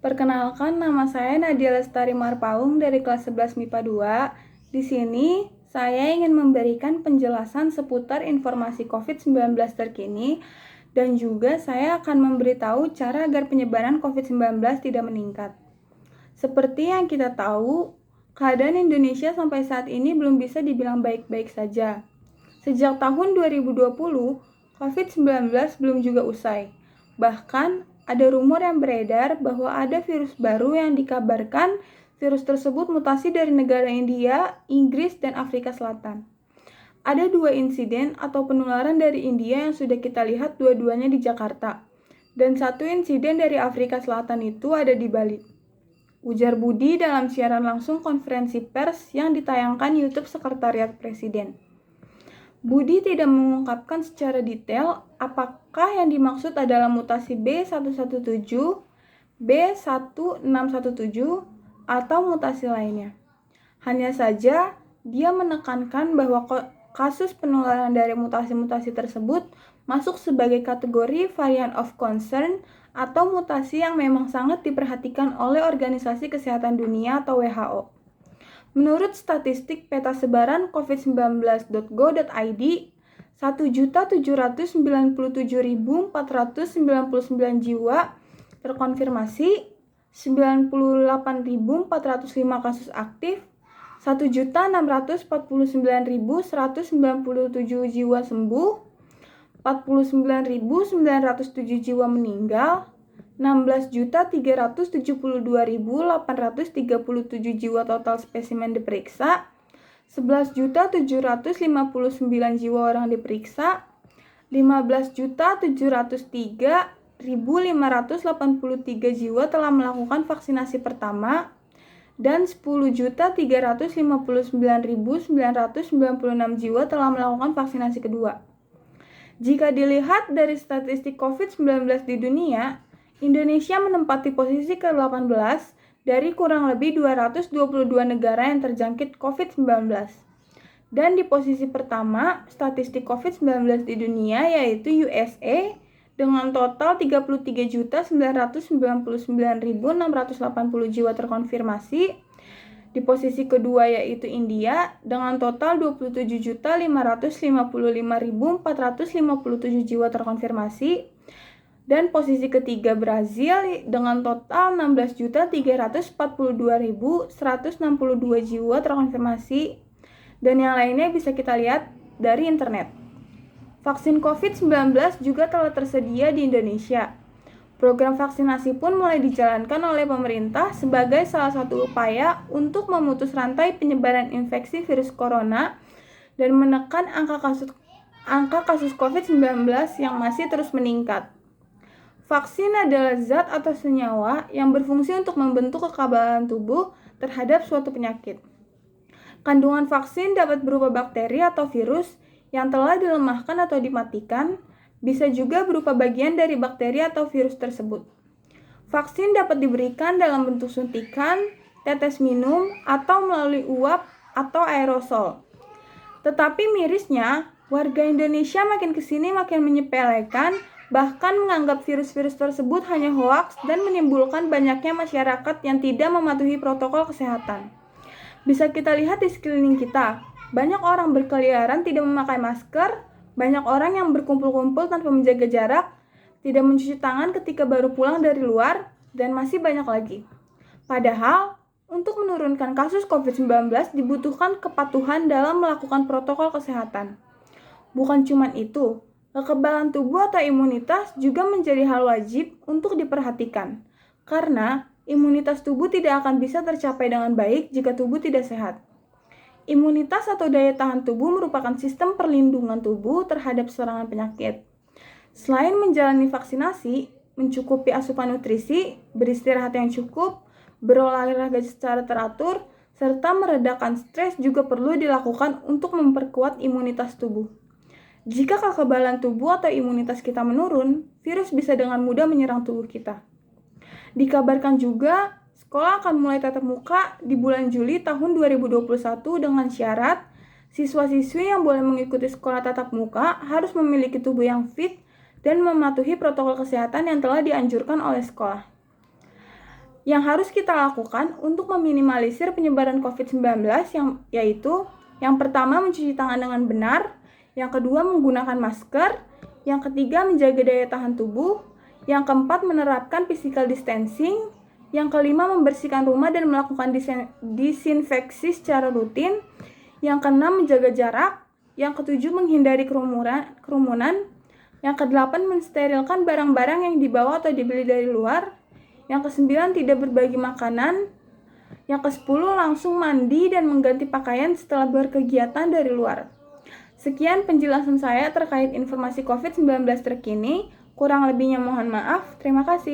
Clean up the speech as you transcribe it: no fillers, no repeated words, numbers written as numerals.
Perkenalkan, nama saya Nadia Lestari Marpaung dari kelas 11 MIPA 2. Di sini, saya ingin memberikan penjelasan seputar informasi COVID-19 terkini dan juga saya akan memberitahu cara agar penyebaran COVID-19 tidak meningkat. Seperti yang kita tahu, keadaan Indonesia sampai saat ini belum bisa dibilang baik-baik saja. Sejak tahun 2020, COVID-19 belum juga usai. Bahkan, ada rumor yang beredar bahwa ada virus baru yang dikabarkan virus tersebut mutasi dari negara India, Inggris, dan Afrika Selatan. Ada 2 insiden atau penularan dari India yang sudah kita lihat dua-duanya di Jakarta. Dan 1 insiden dari Afrika Selatan itu ada di Bali. Ujar Budi dalam siaran langsung konferensi pers yang ditayangkan YouTube Sekretariat Presiden. Budi tidak mengungkapkan secara detail apakah yang dimaksud adalah mutasi B117, B1617, atau mutasi lainnya. Hanya saja, dia menekankan bahwa kasus penularan dari mutasi-mutasi tersebut masuk sebagai kategori variant of concern atau mutasi yang memang sangat diperhatikan oleh Organisasi Kesehatan Dunia atau WHO. Menurut statistik peta sebaran covid19.go.id, 1.797.499 jiwa terkonfirmasi, 98.405 kasus aktif, 1.649.197 jiwa sembuh, 49.907 jiwa meninggal, 16.372.837 jiwa total spesimen diperiksa, 11.759 jiwa orang diperiksa, 15.703.583 jiwa telah melakukan vaksinasi pertama, dan 10.359.996 jiwa telah melakukan vaksinasi kedua. Jika dilihat dari statistik COVID-19 di dunia, Indonesia menempati posisi ke-18 dari kurang lebih 222 negara yang terjangkit COVID-19. Dan di posisi pertama, statistik COVID-19 di dunia yaitu USA dengan total 33.999.680 jiwa terkonfirmasi. Di posisi kedua yaitu India dengan total 27.555.457 jiwa terkonfirmasi. Dan posisi ketiga Brazil dengan total 16.342.162 jiwa terkonfirmasi, dan yang lainnya bisa kita lihat dari internet. Vaksin COVID-19 juga telah tersedia di Indonesia. Program vaksinasi pun mulai dijalankan oleh pemerintah sebagai salah satu upaya untuk memutus rantai penyebaran infeksi virus corona dan menekan angka kasus COVID-19 yang masih terus meningkat. Vaksin adalah zat atau senyawa yang berfungsi untuk membentuk kekebalan tubuh terhadap suatu penyakit. Kandungan vaksin dapat berupa bakteri atau virus yang telah dilemahkan atau dimatikan, bisa juga berupa bagian dari bakteri atau virus tersebut. Vaksin dapat diberikan dalam bentuk suntikan, tetes minum, atau melalui uap atau aerosol. Tetapi mirisnya, warga Indonesia makin kesini makin menyepelekan, bahkan menganggap virus-virus tersebut hanya hoaks dan menimbulkan banyaknya masyarakat yang tidak mematuhi protokol kesehatan. Bisa kita lihat di sekeliling kita, banyak orang berkeliaran tidak memakai masker, banyak orang yang berkumpul-kumpul tanpa menjaga jarak, tidak mencuci tangan ketika baru pulang dari luar, dan masih banyak lagi. Padahal, untuk menurunkan kasus COVID-19 dibutuhkan kepatuhan dalam melakukan protokol kesehatan. Bukan cuma itu, kekebalan tubuh atau imunitas juga menjadi hal wajib untuk diperhatikan, karena imunitas tubuh tidak akan bisa tercapai dengan baik jika tubuh tidak sehat. Imunitas atau daya tahan tubuh merupakan sistem perlindungan tubuh terhadap serangan penyakit. Selain menjalani vaksinasi, mencukupi asupan nutrisi, beristirahat yang cukup, berolahraga secara teratur, serta meredakan stres juga perlu dilakukan untuk memperkuat imunitas tubuh. Jika kekebalan tubuh atau imunitas kita menurun, virus bisa dengan mudah menyerang tubuh kita. Dikabarkan juga, sekolah akan mulai tatap muka di bulan Juli tahun 2021 dengan syarat siswa-siswi yang boleh mengikuti sekolah tatap muka harus memiliki tubuh yang fit dan mematuhi protokol kesehatan yang telah dianjurkan oleh sekolah. yang harus kita lakukan untuk meminimalisir penyebaran COVID-19 yaitu yang pertama mencuci tangan dengan benar, yang kedua menggunakan masker, yang ketiga menjaga daya tahan tubuh, yang keempat menerapkan physical distancing, yang kelima membersihkan rumah dan melakukan disinfeksi secara rutin, yang keenam menjaga jarak, yang ketujuh menghindari kerumunan, yang kedelapan mensterilkan barang-barang yang dibawa atau dibeli dari luar, yang kesembilan tidak berbagi makanan, yang kesepuluh langsung mandi dan mengganti pakaian setelah berkegiatan dari luar. Sekian penjelasan saya terkait informasi COVID-19 terkini. Kurang lebihnya mohon maaf. Terima kasih.